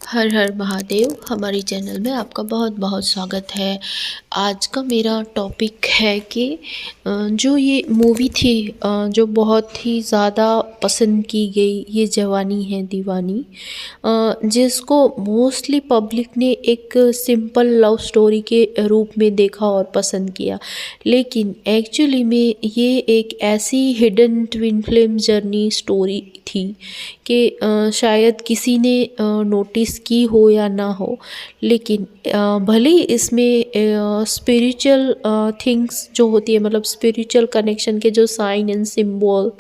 हर हर महादेव। हमारी चैनल में आपका बहुत बहुत स्वागत है। आज का मेरा टॉपिक है कि जो ये मूवी थी, जो बहुत ही ज़्यादा पसंद की गई, ये जवानी है दीवानी, जिसको मोस्टली पब्लिक ने एक सिंपल लव स्टोरी के रूप में देखा और पसंद किया, लेकिन एक्चुअली में ये एक ऐसी hidden twin flame journey story थी कि शायद किसी ने नोटिस की हो या ना हो, लेकिन भले ही इसमें स्पिरिचुअल थिंग्स जो होती है, मतलब स्पिरिचुअल कनेक्शन के जो साइन एंड सिंबल,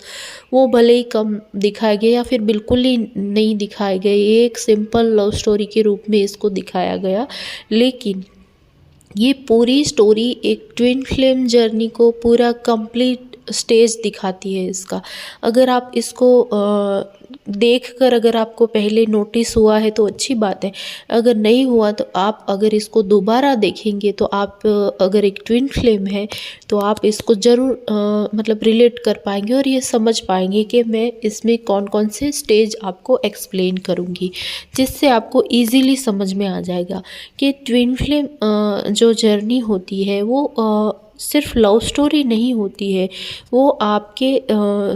वो भले ही कम दिखाए गए या फिर बिल्कुल ही नहीं दिखाए गए। ये एक सिंपल लव स्टोरी के रूप में इसको दिखाया गया, लेकिन ये पूरी स्टोरी एक ट्विन फ्लेम जर्नी को पूरा कंप्लीट स्टेज दिखाती है इसका। अगर आप इसको देखकर अगर आपको पहले नोटिस हुआ है तो अच्छी बात है, अगर नहीं हुआ तो आप अगर इसको दोबारा देखेंगे तो आप अगर एक ट्विन फ्लेम है तो आप इसको ज़रूर मतलब रिलेट कर पाएंगे और ये समझ पाएंगे कि मैं इसमें कौन कौन से स्टेज आपको एक्सप्लेन करूँगी, जिससे आपको ईज़िली समझ में आ जाएगा कि ट्विन फ्लेम जो जर्नी होती है वो सिर्फ लव स्टोरी नहीं होती है, वो आपके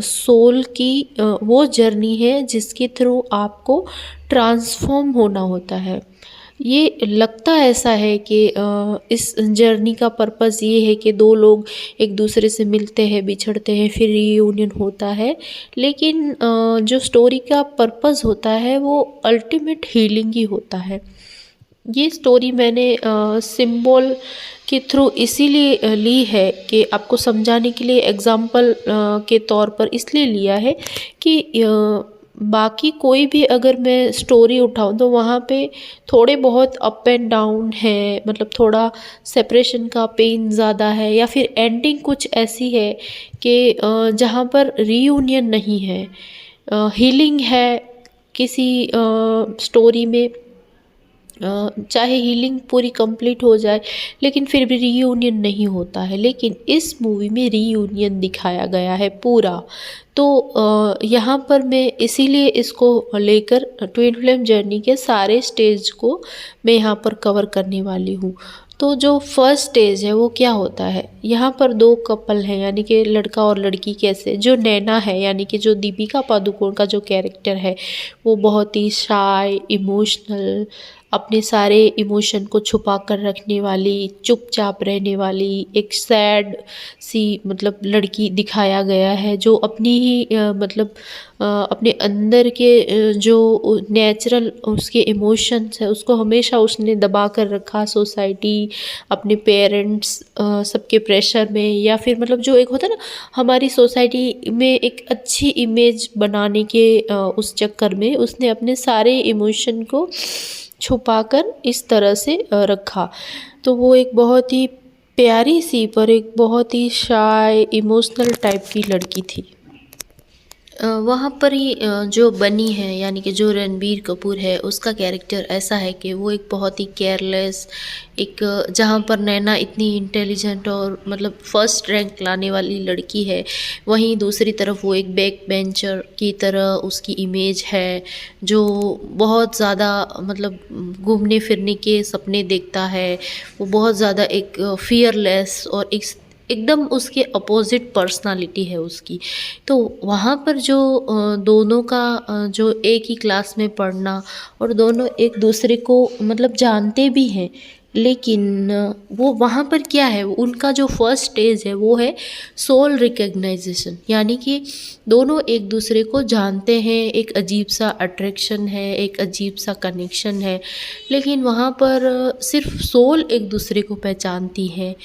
सोल की वो जर्नी है जिसके थ्रू आपको ट्रांसफॉर्म होना होता है। ये लगता ऐसा है कि इस जर्नी का पर्पस ये है कि दो लोग एक दूसरे से मिलते हैं, बिछड़ते हैं, फिर रीयूनियन होता है, लेकिन जो स्टोरी का पर्पस होता है वो अल्टीमेट हीलिंग ही होता है। ये स्टोरी मैंने सिंबल के थ्रू इसीलिए ली है कि आपको समझाने के लिए, एग्जाम्पल के तौर पर इसलिए लिया है कि बाकी कोई भी अगर मैं स्टोरी उठाऊं तो वहाँ पे थोड़े बहुत अप एंड डाउन है, मतलब थोड़ा सेपरेशन का पेन ज़्यादा है, या फिर एंडिंग कुछ ऐसी है कि जहाँ पर रीयूनियन नहीं है, हीलिंग है किसी स्टोरी में। चाहे हीलिंग पूरी कंप्लीट हो जाए लेकिन फिर भी रीयूनियन नहीं होता है, लेकिन इस मूवी में रीयूनियन दिखाया गया है पूरा। तो यहाँ पर मैं इसीलिए इसको लेकर ट्विन फ्लेम जर्नी के सारे स्टेज को मैं यहाँ पर कवर करने वाली हूँ। तो जो फर्स्ट स्टेज है वो क्या होता है, यहाँ पर दो कपल हैं, यानी कि लड़का और लड़की। कैसे, जो नैना है यानी कि जो दीपिका पादुकोण का जो कैरेक्टर है वो बहुत ही शाय, इमोशनल, अपने सारे इमोशन को छुपा कर रखने वाली, चुपचाप रहने वाली एक सैड सी मतलब लड़की दिखाया गया है, जो अपनी ही मतलब अपने अंदर के जो नेचुरल उसके इमोशंस है उसको हमेशा उसने दबा कर रखा। सोसाइटी, अपने पेरेंट्स, सबके प्रेशर में, या फिर मतलब जो एक होता है ना हमारी सोसाइटी में एक अच्छी इमेज बनाने के उस चक्कर में उसने अपने सारे इमोशन को छुपाकर इस तरह से रखा। तो वो एक बहुत ही प्यारी सी पर एक बहुत ही शाय, इमोशनल टाइप की लड़की थी। वहाँ पर ही जो बनी है यानी कि जो रणबीर कपूर है उसका कैरेक्टर ऐसा है कि वो एक बहुत ही केयरलेस, एक जहाँ पर नैना इतनी इंटेलिजेंट और मतलब फर्स्ट रैंक लाने वाली लड़की है, वहीं दूसरी तरफ वो एक बैक बेंचर की तरह उसकी इमेज है, जो बहुत ज़्यादा मतलब घूमने फिरने के सपने देखता है। वो बहुत ज़्यादा एक फियरलेस और एकदम उसके अपोजिट पर्सनालिटी है उसकी। तो वहाँ पर जो दोनों का जो एक ही क्लास में पढ़ना और दोनों एक दूसरे को मतलब जानते भी हैं, लेकिन वो वहाँ पर क्या है, उनका जो फर्स्ट स्टेज है वो है सोल रिकग्नाइजेशन, यानी कि दोनों एक दूसरे को जानते हैं, एक अजीब सा अट्रैक्शन है, एक अजीब सा कनेक्शन है, लेकिन वहाँ पर सिर्फ सोल एक दूसरे को पहचानती है।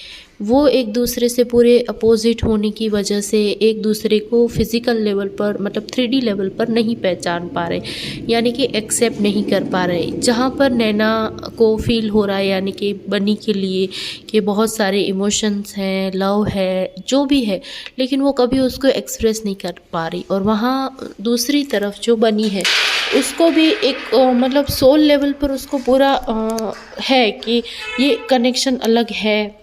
वो एक दूसरे से पूरे अपोजिट होने की वजह से एक दूसरे को फिज़िकल लेवल पर मतलब 3D लेवल पर नहीं पहचान पा रहे, यानी कि एक्सेप्ट नहीं कर पा रहे। जहाँ पर नैना को फील हो रहा है यानी कि बनी के लिए कि बहुत सारे इमोशंस हैं, लव है, जो भी है, लेकिन वो कभी उसको एक्सप्रेस नहीं कर पा रही, और वहाँ दूसरी तरफ जो बनी है उसको भी एक मतलब सोल लेवल पर उसको पूरा है कि ये कनेक्शन अलग है,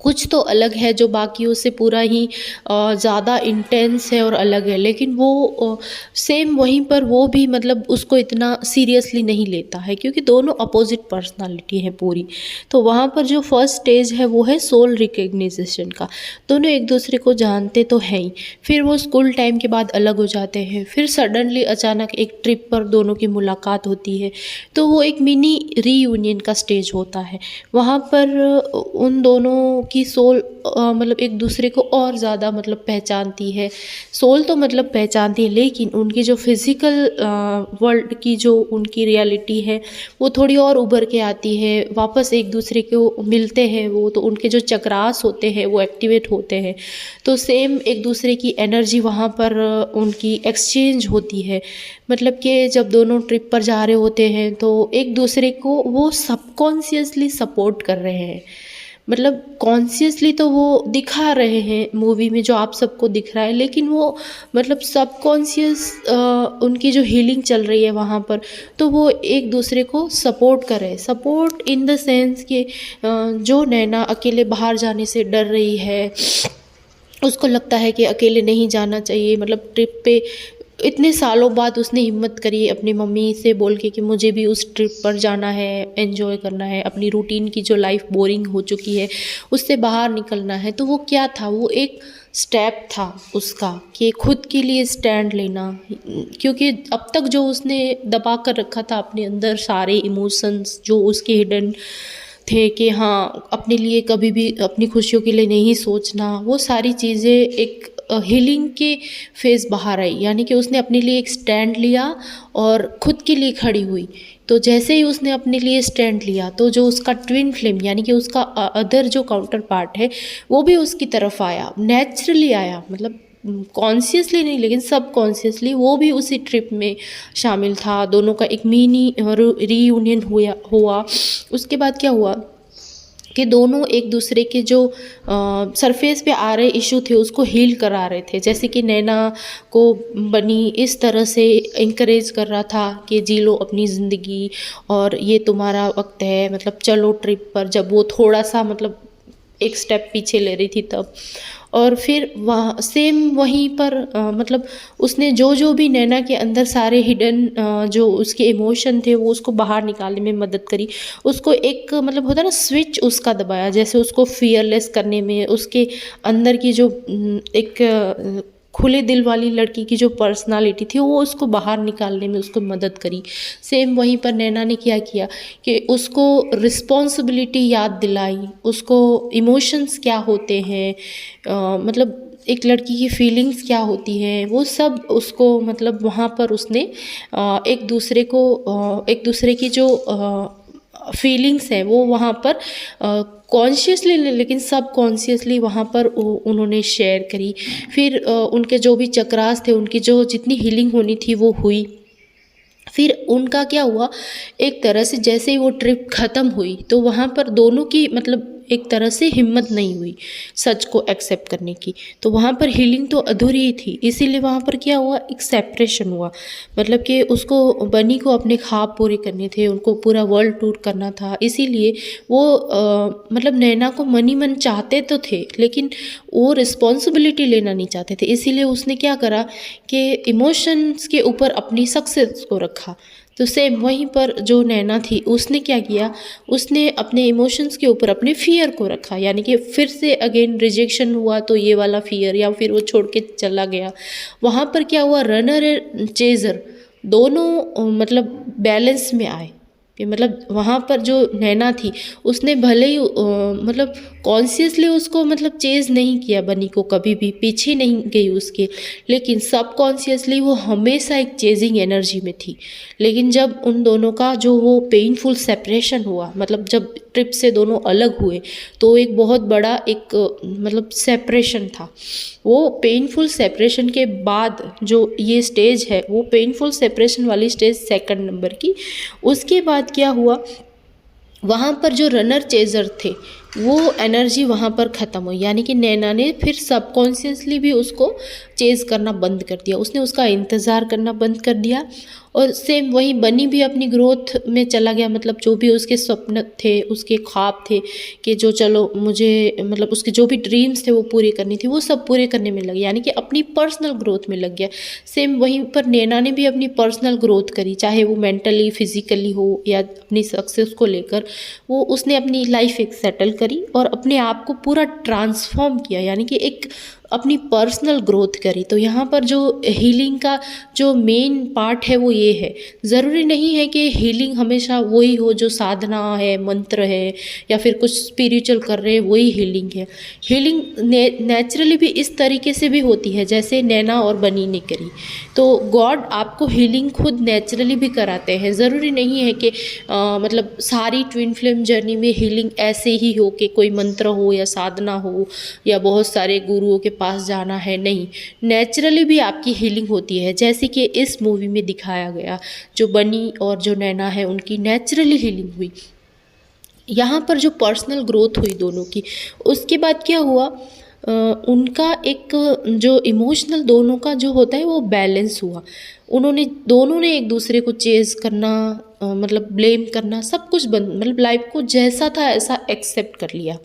कुछ तो अलग है जो बाकियों से पूरा ही ज़्यादा इंटेंस है और अलग है, लेकिन वो सेम वहीं पर वो भी मतलब उसको इतना सीरियसली नहीं लेता है, क्योंकि दोनों अपोजिट पर्सनालिटी हैं पूरी। तो वहाँ पर जो फर्स्ट स्टेज है वो है सोल रिकग्निशन का। दोनों एक दूसरे को जानते तो हैं ही, फिर वो स्कूल टाइम के बाद अलग हो जाते हैं, फिर सडनली अचानक एक ट्रिप पर दोनों की मुलाकात होती है, तो वो एक मिनी रीयूनियन का स्टेज होता है। वहाँ पर उन दोनों की सोल मतलब एक दूसरे को और ज़्यादा मतलब पहचानती है। सोल तो मतलब पहचानती है, लेकिन उनकी जो फिज़िकल वर्ल्ड की जो उनकी रियलिटी है वो थोड़ी और उभर के आती है। वापस एक दूसरे को मिलते हैं वो, तो उनके जो चक्रास होते हैं वो एक्टिवेट होते हैं, तो सेम एक दूसरे की एनर्जी वहाँ पर उनकी एक्सचेंज होती है। मतलब कि जब दोनों ट्रिप पर जा रहे होते हैं तो एक दूसरे को वो सबकॉन्शियसली सपोर्ट कर रहे हैं। मतलब कॉन्शियसली तो वो दिखा रहे हैं मूवी में जो आप सबको दिख रहा है, लेकिन वो मतलब सबकॉन्शियस उनकी जो हीलिंग चल रही है वहाँ पर, तो वो एक दूसरे को सपोर्ट कर रहे हैं। सपोर्ट इन द सेंस कि जो नैना अकेले बाहर जाने से डर रही है, उसको लगता है कि अकेले नहीं जाना चाहिए, मतलब ट्रिप पे इतने सालों बाद उसने हिम्मत करी अपनी मम्मी से बोल के कि मुझे भी उस ट्रिप पर जाना है, एंजॉय करना है, अपनी रूटीन की जो लाइफ बोरिंग हो चुकी है उससे बाहर निकलना है। तो वो क्या था, वो एक स्टेप था उसका कि खुद के लिए स्टैंड लेना, क्योंकि अब तक जो उसने दबा कर रखा था अपने अंदर सारे इमोशंस जो उसके हिडन थे कि हाँ अपने लिए कभी भी अपनी खुशियों के लिए नहीं सोचना, वो सारी चीज़ें एक हीलिंग के फेज़ बाहर आई। यानी कि उसने अपने लिए एक स्टैंड लिया और खुद के लिए खड़ी हुई। तो जैसे ही उसने अपने लिए स्टैंड लिया तो जो उसका ट्विन फ्लेम यानी कि उसका अदर जो काउंटर पार्ट है वो भी उसकी तरफ आया, नेचुरली आया, मतलब कॉन्शियसली नहीं लेकिन सब कॉन्शियसली वो भी उसी ट्रिप में शामिल था। दोनों का एक मिनी रीयूनियन हुआ। उसके बाद क्या हुआ कि दोनों एक दूसरे के जो सरफेस पे आ रहे इशू थे उसको हील करा रहे थे। जैसे कि नैना को बनी इस तरह से इंकरेज कर रहा था कि जी लो अपनी ज़िंदगी और ये तुम्हारा वक्त है, मतलब चलो ट्रिप पर, जब वो थोड़ा सा मतलब एक स्टेप पीछे ले रही थी तब। और फिर वहाँ सेम वहीं पर मतलब उसने जो जो भी नैना के अंदर सारे हिडन जो उसके इमोशन थे वो उसको बाहर निकालने में मदद करी। उसको एक मतलब होता है ना स्विच उसका दबाया, जैसे उसको फियरलेस करने में, उसके अंदर की जो एक खुले दिल वाली लड़की की जो पर्सनालिटी थी वो उसको बाहर निकालने में उसको मदद करी। सेम वहीं पर नैना ने क्या किया कि उसको रिस्पॉन्सिबिलिटी याद दिलाई, उसको इमोशंस क्या होते हैं, मतलब एक लड़की की फीलिंग्स क्या होती हैं, वो सब उसको मतलब वहाँ पर उसने एक दूसरे की जो फीलिंग्स है वो वहाँ पर कॉन्शियसली लेकिन सब कॉन्शियसली वहाँ पर उन्होंने शेयर करी। फिर उनके जो भी चक्रास थे, उनकी जो जितनी हीलिंग होनी थी वो हुई। फिर उनका क्या हुआ, एक तरह से जैसे ही वो ट्रिप ख़त्म हुई तो वहाँ पर दोनों की मतलब एक तरह से हिम्मत नहीं हुई सच को एक्सेप्ट करने की। तो वहाँ पर हीलिंग तो अधूरी ही थी, इसीलिए वहाँ पर क्या हुआ, एक सेपरेशन हुआ। मतलब कि उसको बनी को अपने ख्वाब पूरे करने थे, उनको पूरा वर्ल्ड टूर करना था, इसीलिए वो मतलब नैना को मनी मन चाहते तो थे लेकिन वो रिस्पॉन्सिबिलिटी लेना नहीं चाहते थे। इसीलिए उसने क्या करा कि इमोशंस के ऊपर अपनी सक्सेस को रखा। तो सेम वहीं पर जो नैना थी उसने क्या किया, उसने अपने इमोशंस के ऊपर अपने फियर को रखा। यानी कि फिर से अगेन रिजेक्शन हुआ तो ये वाला फियर, या फिर वो छोड़ के चला गया। वहाँ पर क्या हुआ, रनर एंड चेजर दोनों मतलब बैलेंस में आए। कि मतलब वहाँ पर जो नैना थी उसने भले ही मतलब कॉन्शियसली उसको मतलब चेज़ नहीं किया, बनी को कभी भी पीछे नहीं गई उसके, लेकिन सब कॉन्शियसली वो हमेशा एक चेजिंग एनर्जी में थी। लेकिन जब उन दोनों का जो वो पेनफुल सेपरेशन हुआ, मतलब जब ट्रिप से दोनों अलग हुए तो एक बहुत बड़ा एक मतलब सेपरेशन था। वो पेनफुल सेपरेशन के बाद जो ये स्टेज है वो पेनफुल सेपरेशन वाली स्टेज सेकंड नंबर की। उसके बाद क्या हुआ, वहाँ पर जो रनर चेजर थे वो एनर्जी वहाँ पर ख़त्म हुई, यानी कि नैना ने फिर सबकॉन्शियसली भी उसको चेज़ करना बंद कर दिया, उसने उसका इंतज़ार करना बंद कर दिया। और सेम वही बनी भी अपनी ग्रोथ में चला गया, मतलब जो भी उसके स्वप्न थे, उसके ख्वाब थे कि जो चलो मुझे मतलब उसके जो भी ड्रीम्स थे वो पूरे करनी थी, वो सब पूरे करने में लगे, यानी कि अपनी पर्सनल ग्रोथ में लग गया। सेम वहीं पर नैना ने भी अपनी पर्सनल ग्रोथ करी, चाहे वो मेंटली फिजिकली हो या अपनी सक्सेस को लेकर। वो उसने अपनी लाइफ एक सेटल करी और अपने आप को पूरा ट्रांसफॉर्म किया, यानी कि एक अपनी पर्सनल ग्रोथ करी। तो यहाँ पर जो हीलिंग का जो मेन पार्ट है वो ये है। ज़रूरी नहीं है कि हीलिंग हमेशा वही हो जो साधना है, मंत्र है, या फिर कुछ स्पिरिचुअल कर रहे हैं वही हीलिंग है। हीलिंग नेचुरली भी इस तरीके से भी होती है जैसे नैना और बनी ने करी। तो गॉड आपको हीलिंग खुद नेचुरली भी कराते हैं। ज़रूरी नहीं है कि मतलब सारी ट्विन फ्लेम जर्नी में हीलिंग ऐसे ही हो कि कोई मंत्र हो या साधना हो या बहुत सारे गुरुओं के पास जाना है, नहीं। नेचुरली भी आपकी हीलिंग होती है, जैसे कि इस मूवी में दिखाया गया। जो बनी और जो नैना है उनकी नेचुरली हीलिंग हुई। यहाँ पर जो पर्सनल ग्रोथ हुई दोनों की, उसके बाद क्या हुआ, उनका एक जो इमोशनल दोनों का जो होता है वो बैलेंस हुआ। उन्होंने दोनों ने एक दूसरे को चेज़ करना, मतलब ब्लेम करना, सब कुछ बंद, मतलब लाइफ को जैसा था ऐसा एक्सेप्ट कर लिया।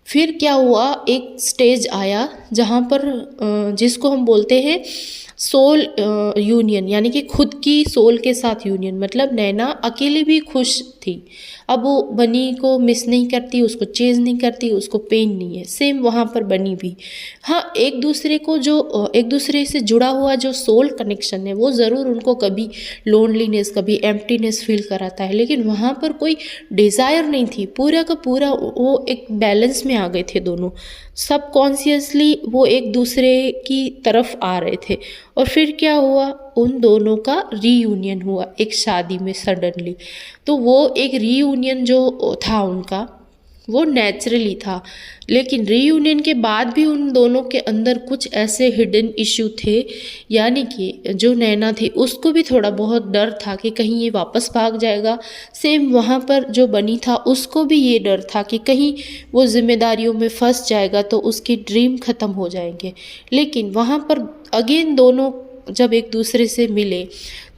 फिर क्या हुआ, एक स्टेज आया जहाँ पर जिसको हम बोलते हैं सोल यूनियन, यानी कि खुद की सोल के साथ यूनियन। मतलब नैना अकेली भी खुश थी, अब वो बनी को मिस नहीं करती, उसको चेज़ नहीं करती, उसको पेन नहीं है। सेम वहाँ पर बनी भी, हाँ, एक दूसरे को जो एक दूसरे से जुड़ा हुआ जो सोल कनेक्शन है वो ज़रूर उनको कभी लोनलीनेस, कभी एम्प्टीनेस फील कराता है, लेकिन वहाँ पर कोई डिज़ायर नहीं थी। पूरा का पूरा वो एक बैलेंस में आ गए थे दोनों, सब कॉन्शियसली वो एक दूसरे की तरफ आ रहे थे। और फिर क्या हुआ, उन दोनों का रीयूनियन हुआ एक शादी में सडनली। तो वो एक रीयूनियन जो था उनका वो नेचुरली था, लेकिन रीयूनियन के बाद भी उन दोनों के अंदर कुछ ऐसे हिडन इशू थे, यानी कि जो नैना थी उसको भी थोड़ा बहुत डर था कि कहीं ये वापस भाग जाएगा। सेम वहाँ पर जो बनी था उसको भी ये डर था कि कहीं वो जिम्मेदारियों में फंस जाएगा तो उसके ड्रीम ख़त्म हो जाएंगे। लेकिन वहाँ पर अगेन दोनों जब एक दूसरे से मिले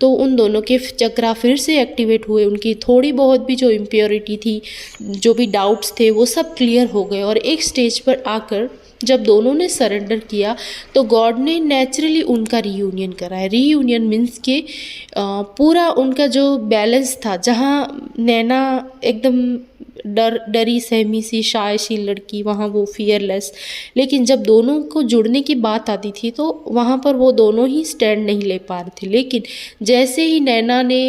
तो उन दोनों के चक्रा फिर से एक्टिवेट हुए, उनकी थोड़ी बहुत भी जो इम्प्योरिटी थी, जो भी डाउट्स थे, वो सब क्लियर हो गए। और एक स्टेज पर आकर जब दोनों ने सरेंडर किया तो गॉड ने नेचुरली उनका रीयूनियन कराया। रीयूनियन मीन्स के पूरा उनका जो बैलेंस था, जहाँ नैना एकदम डरी सहमी सी शाय सी लड़की, वहाँ वो फियरलेस, लेकिन जब दोनों को जुड़ने की बात आती थी तो वहाँ पर वो दोनों ही स्टैंड नहीं ले पा रहे थे। लेकिन जैसे ही नैना ने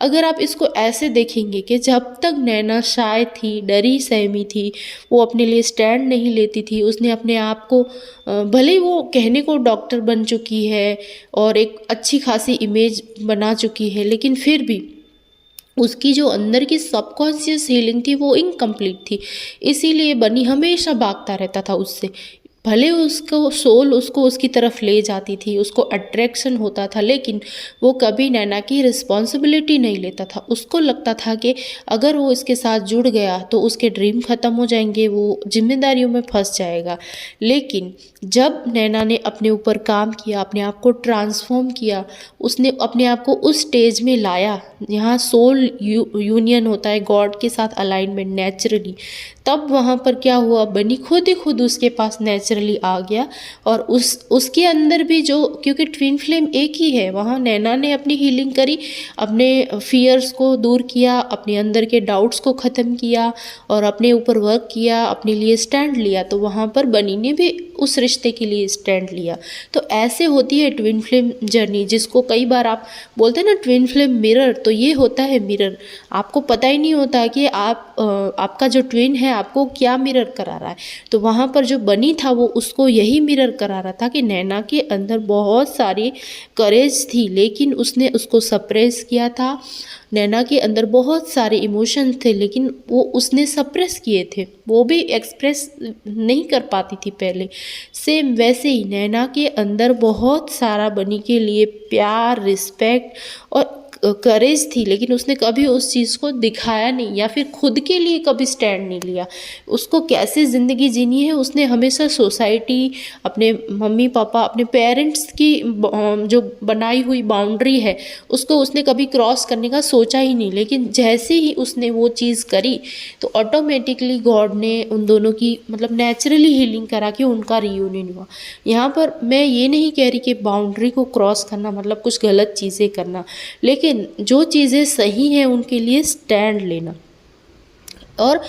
अगर आप इसको ऐसे देखेंगे कि जब तक नैना शाय थी, डरी सहमी थी, वो अपने लिए स्टैंड नहीं लेती थी, उसने अपने आप को भले ही वो कहने को डॉक्टर बन चुकी है और एक अच्छी खासी इमेज बना चुकी है, लेकिन फिर भी उसकी जो अंदर की सबकॉन्शियस हीलिंग थी वो इनकम्प्लीट थी। इसीलिए बनी हमेशा भागता रहता था उससे। भले उसको सोल उसको उसकी तरफ ले जाती थी, उसको अट्रैक्शन होता था, लेकिन वो कभी नैना की रिस्पॉन्सिबिलिटी नहीं लेता था। उसको लगता था कि अगर वो इसके साथ जुड़ गया तो उसके ड्रीम ख़त्म हो जाएंगे, वो जिम्मेदारियों में फंस जाएगा। लेकिन जब नैना ने अपने ऊपर काम किया, अपने आप को ट्रांसफॉर्म किया, उसने अपने आप को उस स्टेज में लाया यहाँ सोल यूनियन होता है, गॉड के साथ अलाइनमेंट नेचुरली, तब वहाँ पर क्या हुआ, बनी खुद ही खुद उसके पास नेचुरली आ गया। और उसके अंदर भी जो, क्योंकि ट्विन फ्लेम एक ही है, वहाँ नैना ने अपनी हीलिंग करी, अपने फियर्स को दूर किया, अपने अंदर के डाउट्स को ख़त्म किया और अपने ऊपर वर्क किया, अपने लिए स्टैंड लिया। तो वहाँ पर बनी ने भी उस रिश्ते के लिए स्टैंड लिया। तो ऐसे होती है ट्विन फ्लेम जर्नी, जिसको कई बार आप बोलते हैं ना ट्विन फ्लेम मिरर, तो ये होता है मिरर। आपको पता ही नहीं होता कि आपका जो ट्विन है आपको क्या मिरर करा रहा है। तो वहाँ पर जो बनी था वो उसको यही मिरर करा रहा था कि नैना के अंदर बहुत सारी करेज थी, लेकिन उसने उसको सप्रेस किया था। नैना के अंदर बहुत सारे इमोशंस थे, लेकिन वो उसने सप्रेस किए थे, वो भी एक्सप्रेस नहीं कर पाती थी पहले। सेम वैसे ही नैना के अंदर बहुत सारा बनी के लिए प्यार, रिस्पेक्ट और करेज थी, लेकिन उसने कभी उस चीज़ को दिखाया नहीं या फिर खुद के लिए कभी स्टैंड नहीं लिया। उसको कैसे ज़िंदगी जीनी है, उसने हमेशा सोसाइटी, अपने मम्मी पापा, अपने पेरेंट्स की जो बनाई हुई बाउंड्री है उसको उसने कभी क्रॉस करने का सोचा ही नहीं। लेकिन जैसे ही उसने वो चीज़ करी तो ऑटोमेटिकली गॉड ने उन दोनों की मतलब नेचुरली हीलिंग करा कि उनका रियूनियन हुआ। यहाँ पर मैं ये नहीं कह रही कि बाउंड्री को क्रॉस करना मतलब कुछ गलत चीज़ें करना, लेकिन जो चीज़ें सही हैं उनके लिए स्टैंड लेना। और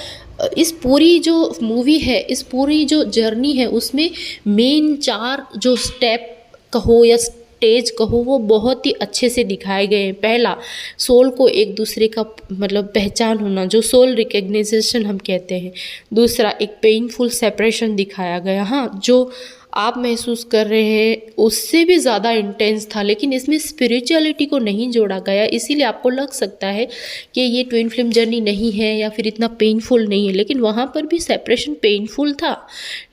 इस पूरी जो मूवी है, इस पूरी जो जर्नी है, उसमें मेन 4 जो स्टेप कहो या स्टेज कहो वो बहुत ही अच्छे से दिखाए गए हैं। पहला, सोल को एक दूसरे का मतलब पहचान होना, जो सोल रिकग्नाइजेशन हम कहते हैं। दूसरा, एक पेनफुल सेपरेशन दिखाया गया, हाँ, जो आप महसूस कर रहे हैं उससे भी ज़्यादा इंटेंस था, लेकिन इसमें स्पिरिचुअलिटी को नहीं जोड़ा गया, इसीलिए आपको लग सकता है कि ये ट्विन फ्लेम जर्नी नहीं है या फिर इतना पेनफुल नहीं है। लेकिन वहाँ पर भी सेपरेशन पेनफुल था,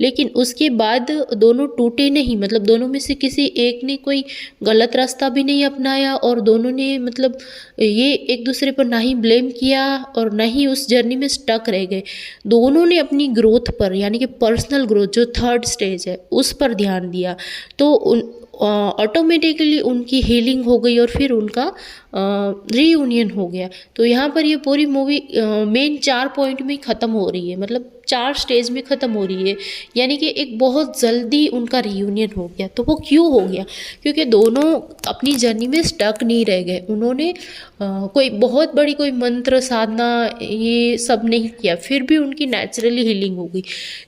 लेकिन उसके बाद दोनों टूटे नहीं, मतलब दोनों में से किसी एक ने कोई गलत रास्ता भी नहीं अपनाया और दोनों ने मतलब ये एक दूसरे पर ना ही ब्लेम किया और ना ही उस जर्नी में स्टक रह गए। दोनों ने अपनी ग्रोथ पर, यानी कि पर्सनल ग्रोथ जो 3rd स्टेज है उस पर ध्यान दिया, तो ऑटोमेटिकली उनकी हीलिंग हो गई और फिर उनका रीयूनियन हो गया। तो यहाँ पर ये पूरी मूवी मेन 4 पॉइंट में ख़त्म हो रही है, मतलब 4 स्टेज में ख़त्म हो रही है, यानी कि एक बहुत जल्दी उनका रीयूनियन हो गया। तो वो क्यों हो गया? क्योंकि दोनों अपनी जर्नी में स्टक नहीं रह गए। उन्होंने कोई बहुत बड़ी कोई मंत्र साधना ये सब नहीं किया, फिर भी उनकी नेचुरली हीलिंग हो गई,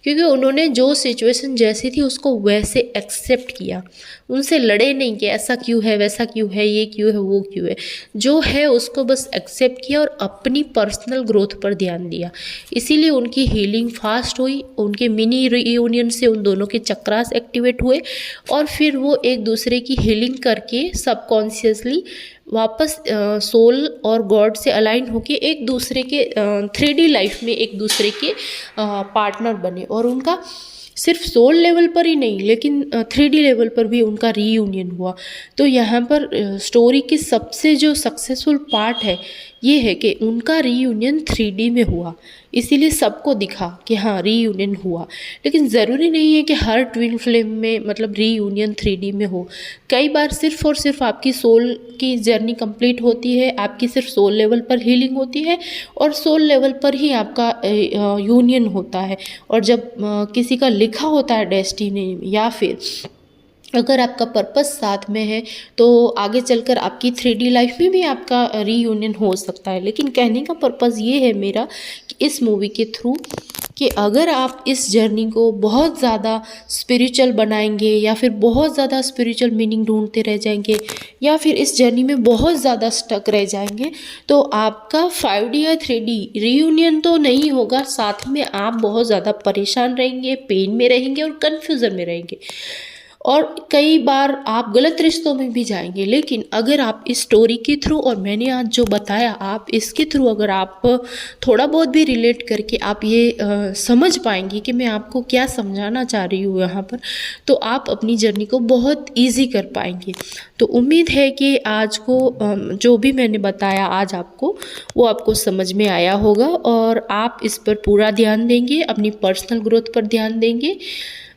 क्योंकि उन्होंने जो सिचुएशन जैसी थी उसको वैसे एक्सेप्ट किया। उनसे लड़े नहीं कि ऐसा क्यों है, वैसा क्यों है, ये क्यों है, वो क्यों है, जो है उसको बस एक्सेप्ट किया और अपनी पर्सनल ग्रोथ पर ध्यान दिया। इसीलिए उनकी हीलिंग फास्ट हुई। उनके मिनी रीयूनियन से उन दोनों के चक्रास एक्टिवेट हुए और फिर वो एक दूसरे की हीलिंग करके सबकॉन्शियसली वापस सोल और गॉड से अलाइन होके एक दूसरे के 3D लाइफ में एक दूसरे के पार्टनर बने। और उनका सिर्फ सोल लेवल पर ही नहीं, लेकिन 3D लेवल पर भी उनका रीयूनियन हुआ। तो यहाँ पर स्टोरी की सबसे जो सक्सेसफुल पार्ट है ये है कि उनका रीयूनियन 3D में हुआ, इसीलिए सबको दिखा कि हाँ रीयूनियन हुआ। लेकिन ज़रूरी नहीं है कि हर ट्विन फ्लेम में मतलब रीयूनियन 3D में हो। कई बार सिर्फ और सिर्फ आपकी सोल की जर्नी कंप्लीट होती है, आपकी सिर्फ सोल लेवल पर हीलिंग होती है और सोल लेवल पर ही आपका यूनियन होता है। और जब किसी का लिखा होता है डेस्टिनी या फिर अगर आपका पर्पस साथ में है तो आगे चलकर आपकी 3D लाइफ में भी आपका रीयूनियन हो सकता है। लेकिन कहने का पर्पस ये है मेरा कि इस मूवी के थ्रू कि अगर आप इस जर्नी को बहुत ज़्यादा स्पिरिचुअल बनाएंगे या फिर बहुत ज़्यादा स्पिरिचुअल मीनिंग ढूंढते रह जाएंगे या फिर इस जर्नी में बहुत ज़्यादा स्टक रह जाएंगे तो आपका 5D या 3D रीयूनियन तो नहीं होगा, साथ में आप बहुत ज़्यादा परेशान रहेंगे, पेन में रहेंगे और कन्फ्यूज़न में रहेंगे और कई बार आप गलत रिश्तों में भी जाएंगे। लेकिन अगर आप इस स्टोरी के थ्रू और मैंने आज जो बताया आप इसके थ्रू अगर आप थोड़ा बहुत भी रिलेट करके आप ये समझ पाएंगे कि मैं आपको क्या समझाना चाह रही हूँ यहाँ पर, तो आप अपनी जर्नी को बहुत ईजी कर पाएंगे। तो उम्मीद है कि आज को जो भी मैंने बताया आज आपको वो आपको समझ में आया होगा और आप इस पर पूरा ध्यान देंगे, अपनी पर्सनल ग्रोथ पर ध्यान देंगे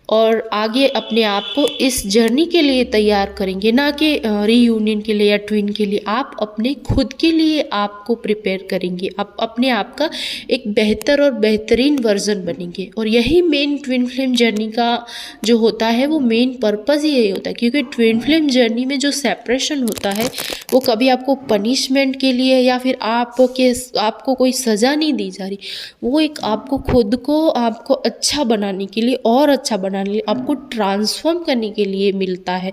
और आगे अपने आप को इस जर्नी के लिए तैयार करेंगे, ना कि रीयूनियन के लिए या ट्विन के लिए। आप अपने खुद के लिए आपको प्रिपेयर करेंगे, आप अपने आप का एक बेहतर और बेहतरीन वर्जन बनेंगे। और यही मेन ट्विन फ्लेम जर्नी का जो होता है वो मेन पर्पज़ ही यही होता है, क्योंकि ट्विन फ्लेम जर्नी में जो सेपरेशन होता है वो कभी आपको पनिशमेंट के लिए या फिर आपको कोई सज़ा नहीं दी जा रही, वो एक आपको खुद को आपको अच्छा बनाने के लिए और अच्छा बनाने आपको ट्रांसफॉर्म करने के लिए मिलता है।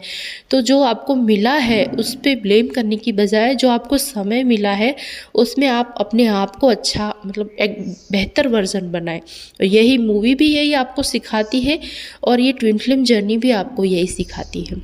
तो जो आपको मिला है उस पे ब्लेम करने की बजाय जो आपको समय मिला है उसमें आप अपने आप को अच्छा मतलब एक बेहतर वर्जन बनाएं। यही मूवी भी यही आपको सिखाती है और ये ट्विन फ्लेम जर्नी भी आपको यही सिखाती है।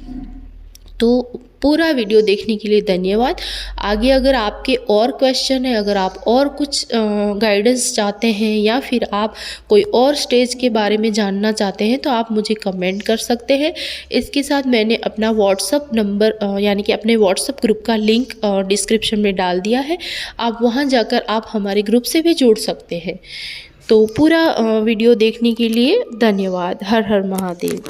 तो पूरा वीडियो देखने के लिए धन्यवाद। आगे अगर आपके और क्वेश्चन है, अगर आप और कुछ गाइडेंस चाहते हैं या फिर आप कोई और स्टेज के बारे में जानना चाहते हैं तो आप मुझे कमेंट कर सकते हैं। इसके साथ मैंने अपना व्हाट्सअप नंबर यानी कि अपने व्हाट्सअप ग्रुप का लिंक डिस्क्रिप्शन में डाल दिया है। आप वहां जाकर आप हमारे ग्रुप से भी जुड़ सकते हैं। तो पूरा वीडियो देखने के लिए धन्यवाद। हर हर महादेव।